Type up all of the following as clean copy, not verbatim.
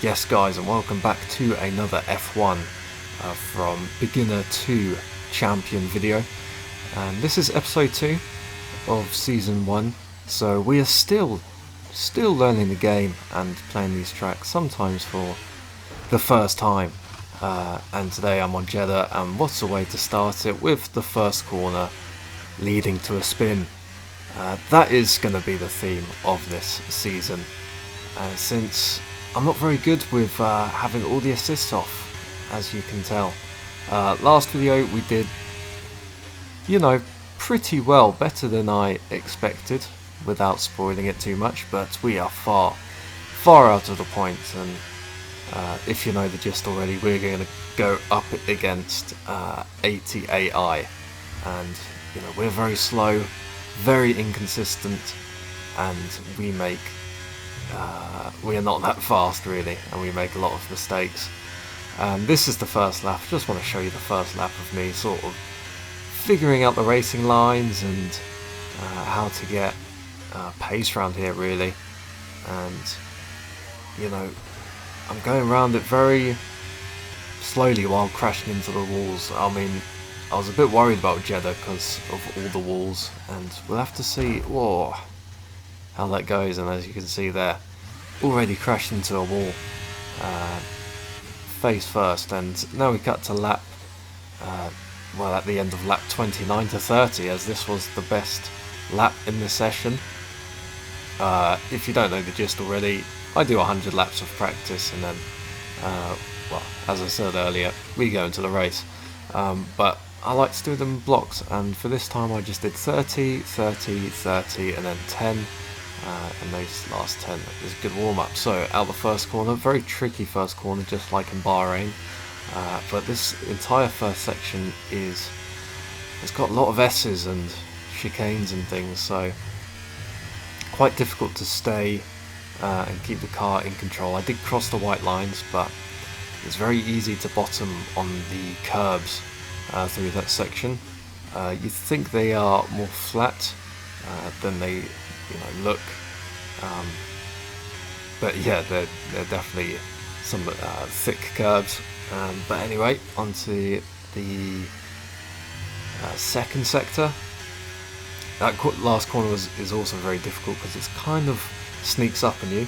Yes guys, and welcome back to another F1 from beginner to champion video, and this is episode 2 of season 1, so we are still learning the game and playing these tracks, sometimes for the first time, and today I'm on Jeddah, and what's the way to start it with the first corner leading to a spin. That is going to be the theme of this season, since I'm not very good with having all the assists off, as you can tell. Last video we did, pretty well, better than I expected, without spoiling it too much, but we are far out of the point, and if you know the gist already, we're going to go up against 80 AI, and we're very slow, very inconsistent, and we are not that fast really, and we make a lot of mistakes. This is the first lap. I just want to show you the first lap of me sort of figuring out the racing lines and how to get pace around here really, and I'm going around it very slowly while crashing into the walls. I mean, I was a bit worried about Jeddah because of all the walls, and we'll have to see how that goes. And as you can see there, already crashed into a wall face first, and now we cut to lap at the end of lap 29 to 30, as this was the best lap in the session. If you don't know the gist already, I do 100 laps of practice, and then as I said earlier, we go into the race, but I like to do them in blocks, and for this time I just did 30, 30, 30 and then 10. And those last 10 is a good warm-up. So out the first corner, very tricky first corner, just like in Bahrain, but this entire first section it's got a lot of S's and chicanes and things, so quite difficult to stay and keep the car in control. I did cross the white lines, but it's very easy to bottom on the curbs through that section. You think they are more flat than they look, but yeah, they're definitely some thick curbs. But anyway, onto the second sector. That last corner is also very difficult because it's kind of sneaks up on you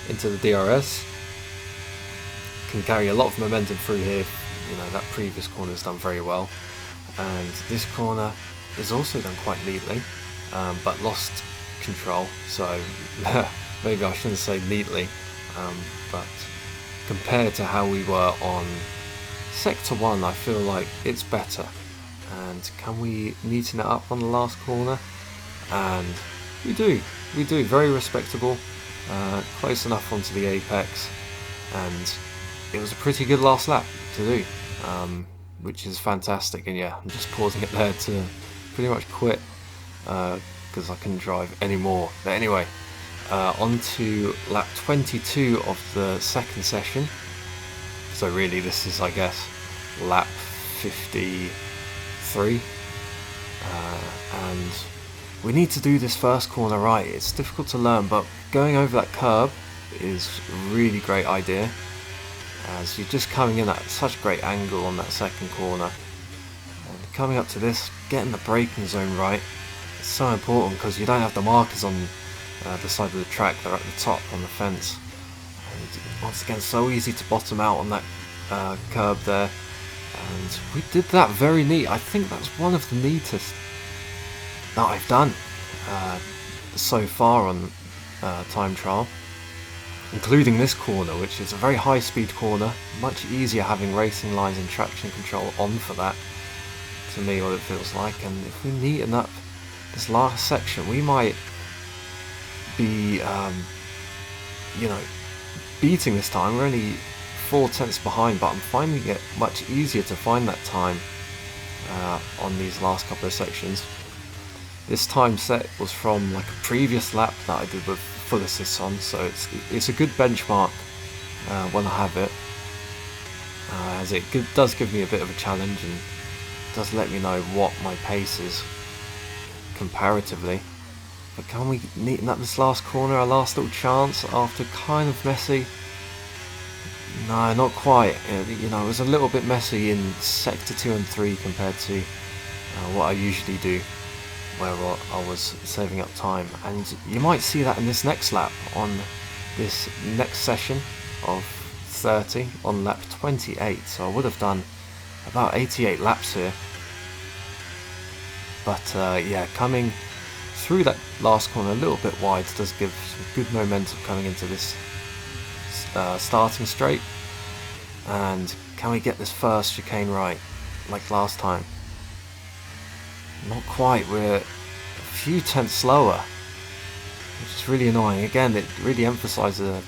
into the DRS. Can carry a lot of momentum through here. That previous corner is done very well, and this corner is also done quite neatly, but lost control, so maybe I shouldn't say neatly, but compared to how we were on sector 1, I feel like it's better. And can we neaten it up on the last corner? And we do very respectable, close enough onto the apex, and it was a pretty good last lap to do, which is fantastic. And yeah, I'm just pausing it there to pretty much quit because I couldn't drive anymore. But anyway, on to lap 22 of the second session. So really this is, I guess, lap 53, and we need to do this first corner right. It's difficult to learn, but going over that curb is a really great idea, as you're just coming in at such a great angle on that second corner, and coming up to this, getting the braking zone right. It's so important because you don't have the markers on the side of the track, they're at the top on the fence, and once again so easy to bottom out on that curb there, and we did that very neat. I think that's one of the neatest that I've done so far on time trial, including this corner, which is a very high speed corner, much easier having racing lines and traction control on for that, to me what it feels like. And if we neaten up this last section, we might be beating this time. We're only 4 tenths behind, but I'm finding it much easier to find that time on these last couple of sections. This time set was from like a previous lap that I did with full assists on, so it's a good benchmark when I have it, as it does give me a bit of a challenge and does let me know what my pace is comparatively. But can we neaten up this last corner, our last little chance after kind of messy? No, not quite. You know, it was a little bit messy in sector 2 and 3 compared to what I usually do, where I was saving up time. And you might see that in this next lap, on this next session of 30, on lap 28. So I would have done about 88 laps here. But yeah, coming through that last corner a little bit wide does give some good momentum coming into this starting straight. And can we get this first chicane right, like last time? Not quite, we're a few tenths slower, which is really annoying. Again, it really emphasises the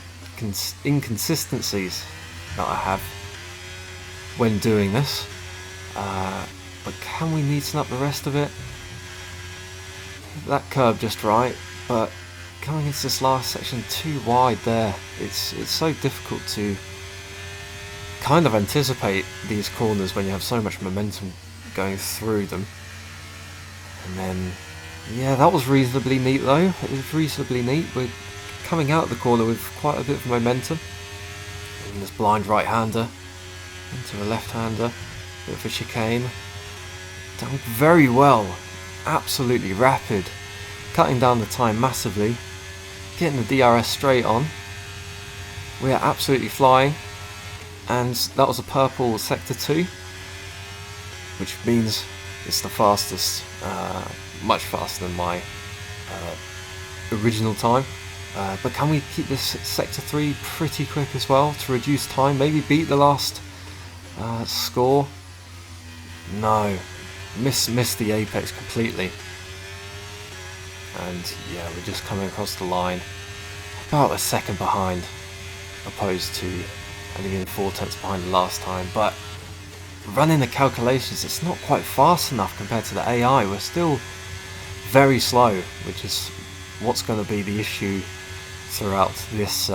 inconsistencies that I have when doing this. But can we neaten up the rest of it? That curb just right, but coming into this last section too wide there. It's so difficult to kind of anticipate these corners when you have so much momentum going through them. And then, yeah, that was reasonably neat though. It was reasonably neat. We're coming out of the corner with quite a bit of momentum. And this blind right-hander into a left-hander. Bit of a chicane. Done very well. Absolutely rapid. Cutting down the time massively. Getting the DRS straight on. We are absolutely flying. And that was a purple sector 2. Which means it's the fastest, much faster than my original time. But can we keep this sector 3 pretty quick as well to reduce time? Maybe beat the last score? No. Missed the apex completely. And yeah, we're just coming across the line about a second behind, opposed to only being 4 tenths behind the last time. But running the calculations, it's not quite fast enough compared to the AI. We're still very slow, which is what's going to be the issue throughout this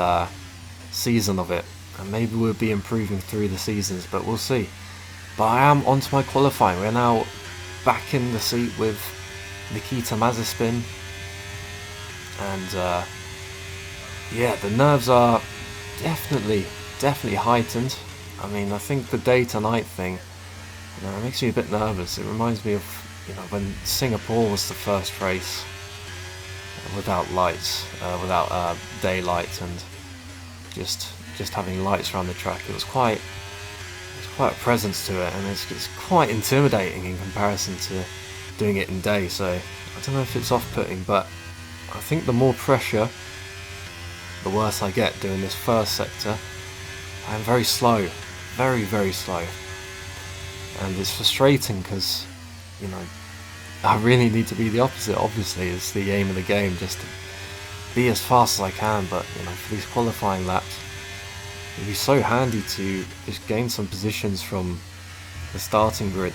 season of it. And maybe we'll be improving through the seasons, but we'll see. But I am onto my qualifying. We're now back in the seat with Nikita Mazepin. And yeah, the nerves are definitely heightened. I mean, I think the day to night thing, you know, it makes me a bit nervous. It reminds me of, you know, when Singapore was the first race without lights, without daylight, and just having lights around the track. It was quite a presence to it, and it's quite intimidating in comparison to doing it in day. So I don't know if it's off-putting, but I think the more pressure, the worse I get doing this first sector. I'm very slow, very slow, and it's frustrating because, you know, I really need to be the opposite. Obviously, it's the aim of the game, just to be as fast as I can. But you know, for these qualifying laps, it'd be so handy to just gain some positions from the starting grid.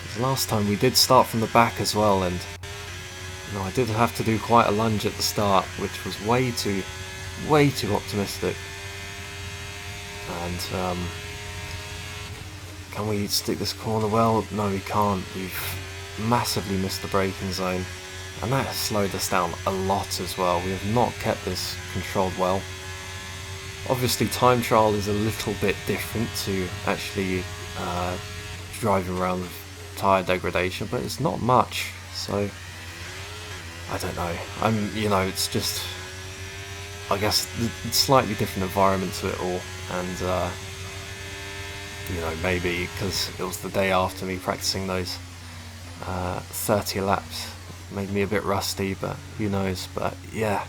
Because last time we did start from the back as well, and you know, I did have to do quite a lunge at the start, which was way too optimistic. And can we stick this corner well? No, we can't. We've massively missed the braking zone, and that has slowed us down a lot as well. We have not kept this controlled well. Obviously, time trial is a little bit different to actually driving around with tyre degradation, but it's not much. So I don't know. You know, it's just, I guess, the slightly different environment to it all, and you know, maybe because it was the day after me practicing those 30 laps, made me a bit rusty, but who knows. But yeah,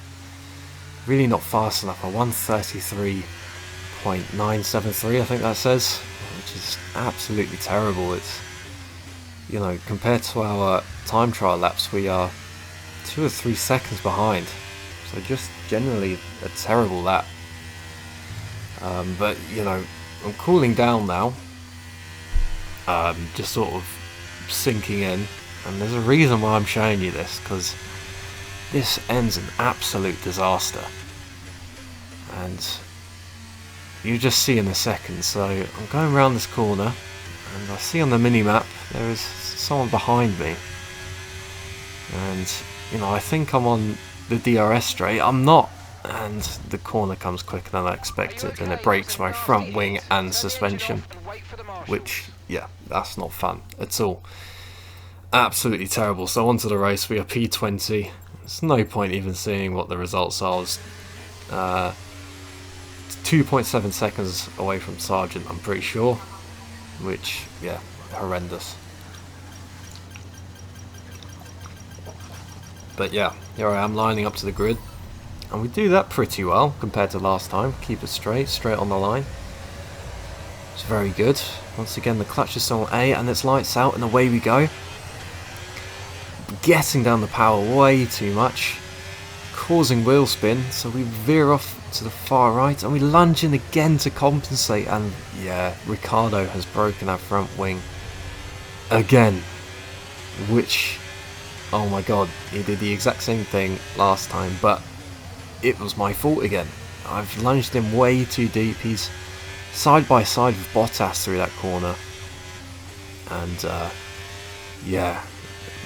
really not fast enough. A 1:33.973, I think that says, which is absolutely terrible. It's, you know, compared to our time trial laps, we are 2 or 3 seconds behind. So just generally a terrible lap. But you know, I'm cooling down now. Just sort of sinking in, and there's a reason why I'm showing you this, because this ends an absolute disaster, and you just see in a second. So I'm going around this corner, and I see on the mini-map there is someone behind me, and you know, I think I'm on the DRS straight. I'm not, and the corner comes quicker than I expected, and it breaks my front wing and suspension, which, yeah, that's not fun at all. Absolutely terrible. So onto the race. We are P20. There's no point even seeing what the results are. I was 2.7 seconds away from Sargent, I'm pretty sure, which, yeah, horrendous. But yeah, here I am lining up to the grid, and we do that pretty well compared to last time. Keep it straight on the line. It's very good. Once again, the clutch is still on A, and it's lights out, and away we go. Getting down the power way too much, causing wheel spin, so we veer off to the far right, and we lunge in again to compensate, and yeah, Ricciardo has broken our front wing again, which, oh my god, he did the exact same thing last time, but it was my fault again. I've lunged him way too deep. He's side by side with Bottas through that corner, and yeah,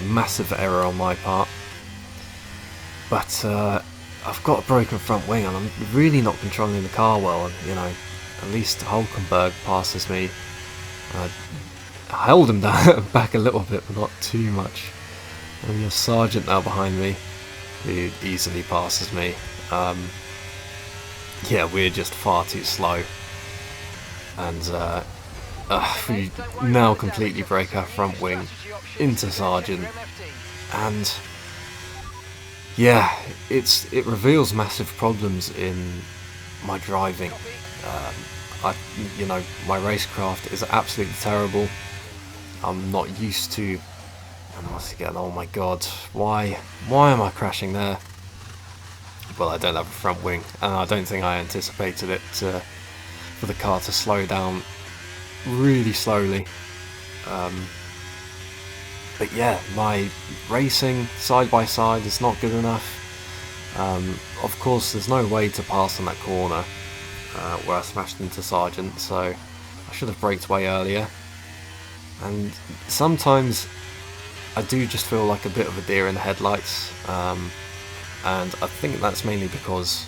massive error on my part. But I've got a broken front wing, and I'm really not controlling the car well. And, you know, at least Hulkenberg passes me. I held him down back a little bit, but not too much. And we have Sargent now behind me, who easily passes me. Yeah, we're just far too slow. And we now completely break our front wing into Sargent. And yeah, it reveals massive problems in my driving. You know, my racecraft is absolutely terrible. I'm not used to. And once again, oh my god, why am I crashing there? Well, I don't have a front wing, and I don't think I anticipated it for the car to slow down really slowly. But yeah, my racing side by side is not good enough. Of course, there's no way to pass on that corner where I smashed into Sargent, so I should have braked way earlier. And sometimes I do just feel like a bit of a deer in the headlights, and I think that's mainly because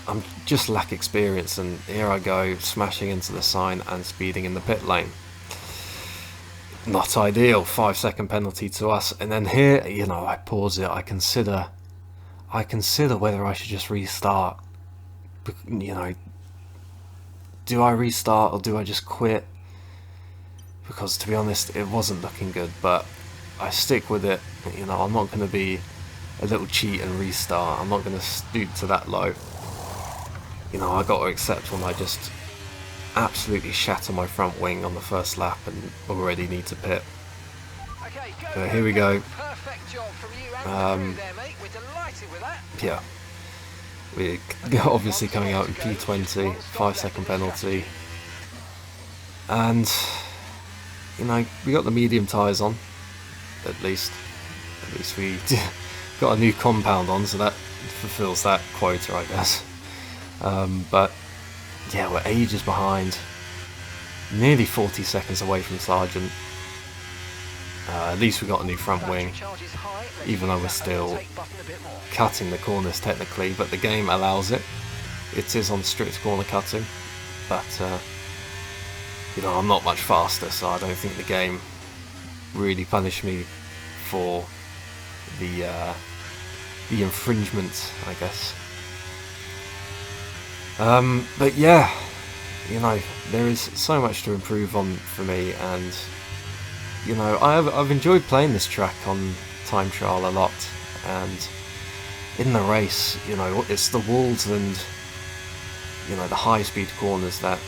I'm just lack experience, and here I go smashing into the sign and speeding in the pit lane. Not ideal. 5-second penalty to us, and then here, you know, I pause it. I consider whether I should just restart. You know, do I restart or do I just quit? Because to be honest, it wasn't looking good, but I stick with it. You know, I'm not going to be a little cheat and restart. I'm not going to stoop to that low. You know, I got to accept when I just absolutely shatter my front wing on the first lap and already need to pit. So here we go. Yeah, we're obviously coming out in P20, 5-second penalty, and you know, we got the medium tyres on. At least we got a new compound on, so that fulfills that quota, I guess. But yeah, we're ages behind, nearly 40 seconds away from Sargent. At least we got a new front wing, even though we're still cutting the corners technically, but the game allows it. It is on strict corner cutting, but you know, I'm not much faster, so I don't think the game really punished me for the infringement, I guess. But yeah, you know, there is so much to improve on for me, and you know, I've enjoyed playing this track on time trial a lot, and in the race, you know, it's the walls and, you know, the high speed corners that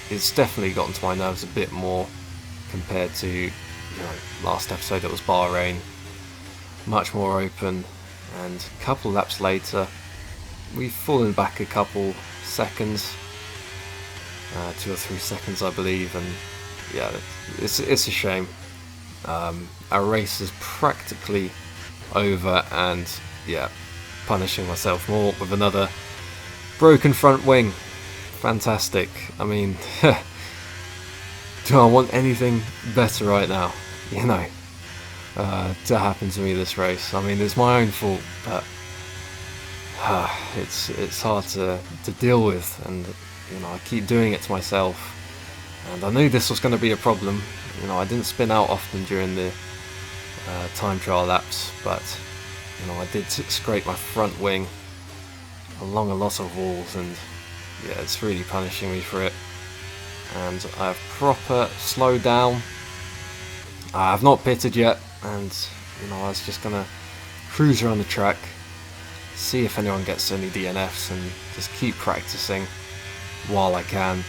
it's definitely gotten to my nerves a bit more compared to, you know, last episode. It was Bahrain, much more open, and a couple laps later we've fallen back a couple seconds, 2 or 3 seconds I believe, and yeah, it's a shame. Our race is practically over, and yeah, punishing myself more with another broken front wing. Fantastic. I mean, do I want anything better right now, you know, to happen to me this race? I mean, it's my own fault, but it's hard to deal with, and you know, I keep doing it to myself. And I knew this was going to be a problem. You know, I didn't spin out often during the time trial laps, but you know, I did scrape my front wing along a lot of walls, and yeah, it's really punishing me for it. And I've proper slowed down. I've not pitted yet, and you know, I was just gonna cruise around the track, see if anyone gets any DNFs, and just keep practicing while I can,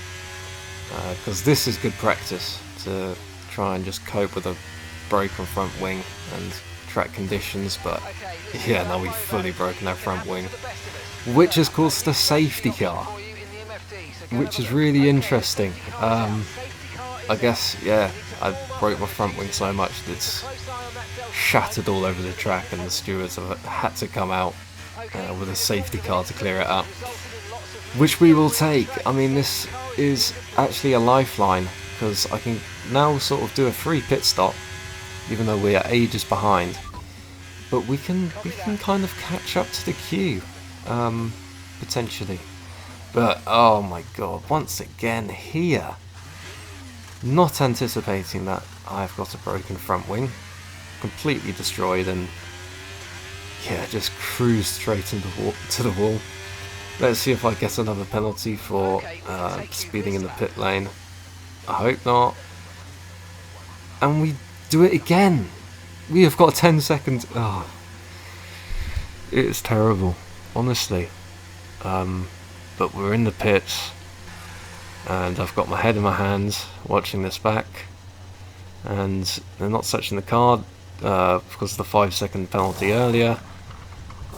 because this is good practice to try and just cope with a broken front wing and track conditions. But yeah, now we've fully broken our front wing, which has caused a safety car, which is really interesting. I guess, yeah, I broke my front wing so much that it's shattered all over the track, and the stewards have had to come out with a safety car to clear it up, which we will take. I mean, this is actually a lifeline, because I can now sort of do a free pit stop, even though we are ages behind. But we can kind of catch up to the queue, potentially. But oh my god, once again here, not anticipating that I've got a broken front wing, completely destroyed, and yeah, just cruise straight into the wall. Let's see if I get another penalty for speeding in the pit lane. I hope not. And we do it again. We have got 10 seconds. Oh, it's terrible, honestly. But we're in the pits, and I've got my head in my hands watching this back, and they're not touching the card because of the 5-second penalty earlier,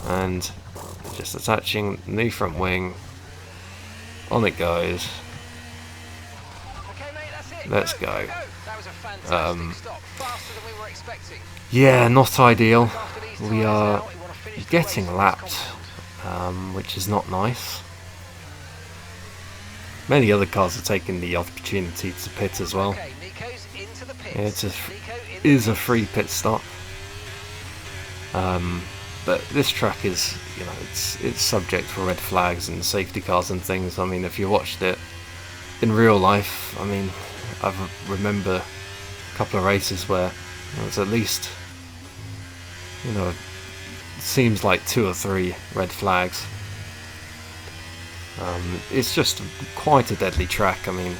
and just attaching new front wing. On it goes. Let's go. Yeah, not ideal. We are getting lapped, which is not nice. Many other cars are taking the opportunity to pit as well. Yeah, it is a free pit stop. But this track is, you know, it's subject for red flags and safety cars and things. I mean, if you watched it in real life, I mean, I remember a couple of races where there was at least, you know, it seems like 2 or 3 red flags. It's just quite a deadly track. I mean,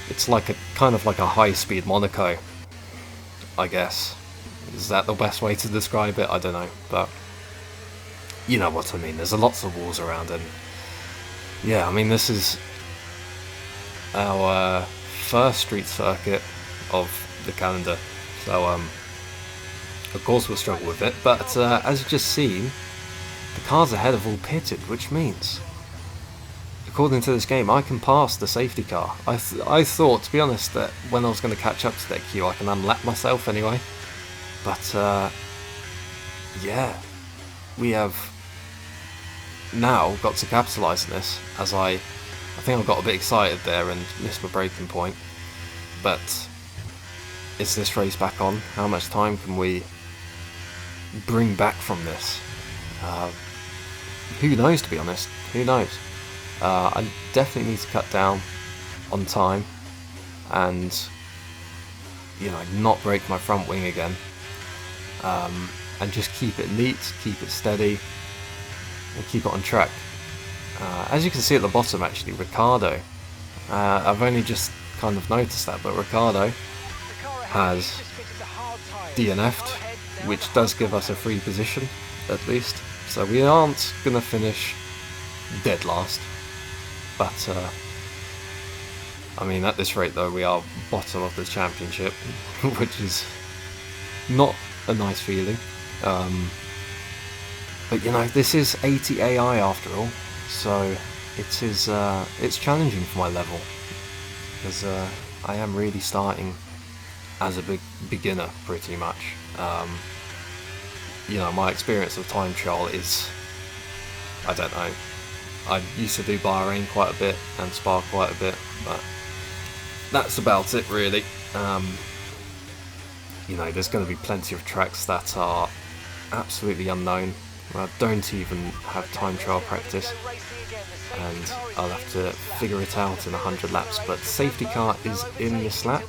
it's like a kind of like a high-speed Monaco, I guess. Is that the best way to describe it? I don't know, but you know what I mean. There's lots of walls around, and yeah, I mean, this is our first street circuit of the calendar, so of course we'll struggle with it. But as you've just seen, the cars ahead have all pitted, which means, according to this game, I can pass the safety car. I thought, to be honest, that when I was going to catch up to that queue, I can unlap myself anyway. But yeah, we have now got to capitalise on this, as I think I got a bit excited there and missed my braking point. But is this race back on? How much time can we bring back from this? Who knows, to be honest. Who knows? I definitely need to cut down on time and, you know, not break my front wing again, and just keep it neat, keep it steady, and keep it on track. As you can see at the bottom, actually, Ricardo, I've only just kind of noticed that, but Ricardo has DNF'd, which does give us a free position, at least. So we aren't going to finish dead last. But, I mean, at this rate, though, we are bottom of the championship, which is not a nice feeling. But, you know, this is 80 AI after all, so it is, it's challenging for my level, because I am really starting as a big beginner, pretty much. You know, my experience of time trial is, I don't know, I used to do Bahrain quite a bit and Spa quite a bit, but that's about it really. You know, there's going to be plenty of tracks that are absolutely unknown where I don't even have time trial practice, and I'll have to figure it out in 100 laps. But the safety car is in this lap,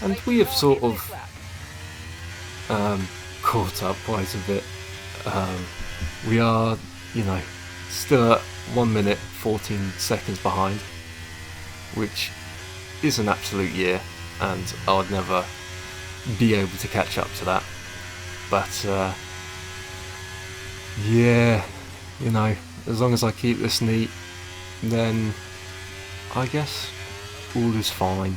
and we have sort of caught up quite a bit. We are, you know, still at 1 minute 14 seconds behind, which is an absolute year, and I would never be able to catch up to that. But yeah, you know, as long as I keep this neat, then I guess all is fine.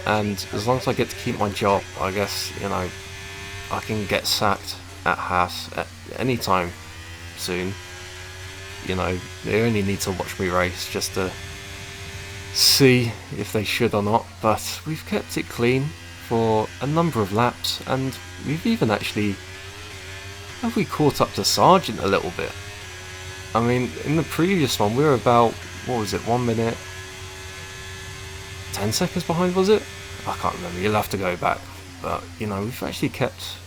And as long as I get to keep my job, I guess, you know, I can get sacked at Haas at any time soon. You know, they only need to watch me race just to see if they should or not. But we've kept it clean for a number of laps, and we've even actually, have we caught up to Sargent a little bit? I mean, in the previous one we were about, what was it, 1 minute 10 seconds behind, was it? I can't remember, you'll have to go back. But, you know, we've actually kept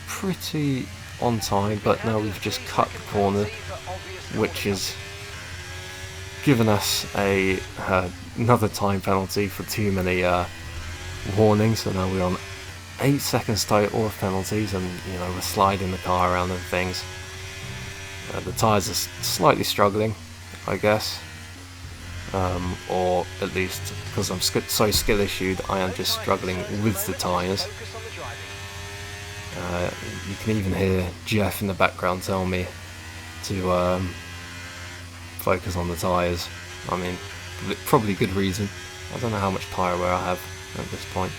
pretty on time, but now we've just cut the corner, which has given us another time penalty for too many warnings. So now we're on 8 seconds total of penalties, and, you know, we're sliding the car around and things. The tyres are slightly struggling, I guess. Or at least because I'm so skill issued, I am just struggling with the tyres. You can even hear Jeff in the background tell me to focus on the tyres. I mean, probably good reason. I don't know how much tyre wear I have at this point.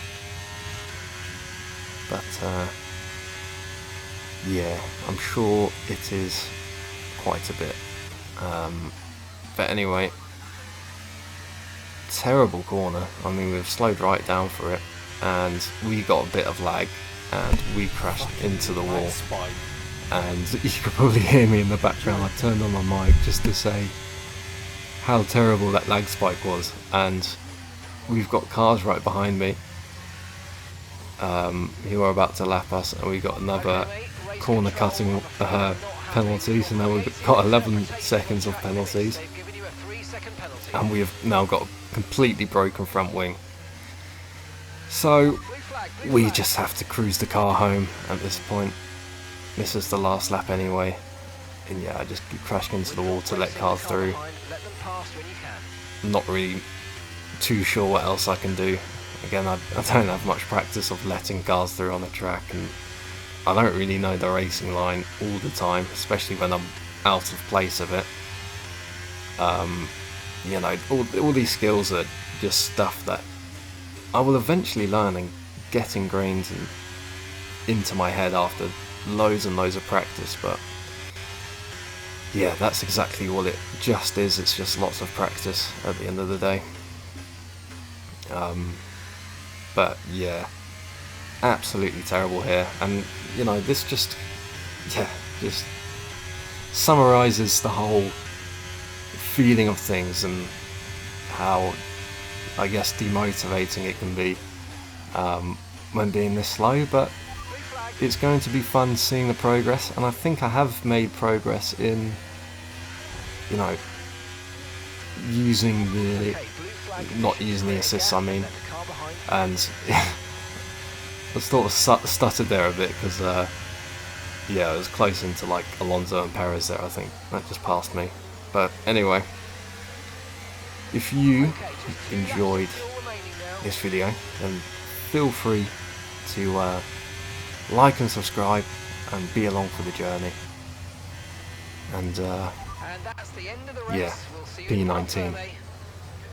But yeah, I'm sure it is quite a bit. But anyway, terrible corner. I mean, we've slowed right down for it, and we got a bit of lag, and we crashed into the wall. And you could probably hear me in the background. I turned on my mic just to say how terrible that lag spike was, and we've got cars right behind me who are about to lap us, and we got another corner cutting penalty, so now we've got 11 seconds of penalties, and we have now got a completely broken front wing. So we just have to cruise the car home at this point. This is the last lap anyway, and yeah, I just keep crashing into the wall to let cars through. Not really too sure what else I can do. Again, I don't have much practice of letting cars through on the track, and I don't really know the racing line all the time, especially when I'm out of place of it. You know, all these skills are just stuff that I will eventually learn and get ingrained into my head after loads and loads of practice. But yeah, that's exactly what it just is. It's just lots of practice at the end of the day. But yeah, absolutely terrible here, and you know, this just summarizes the whole feeling of things and how, I guess, demotivating it can be when being this slow. But it's going to be fun seeing the progress, and I think I have made progress in, you know, not using the assists, I mean. And I sort of stuttered there a bit because yeah, I was close into like Alonso and Perez there, I think. That just passed me. But anyway, if you enjoyed this video, then feel free to like and subscribe and be along for the journey. And yeah, P19.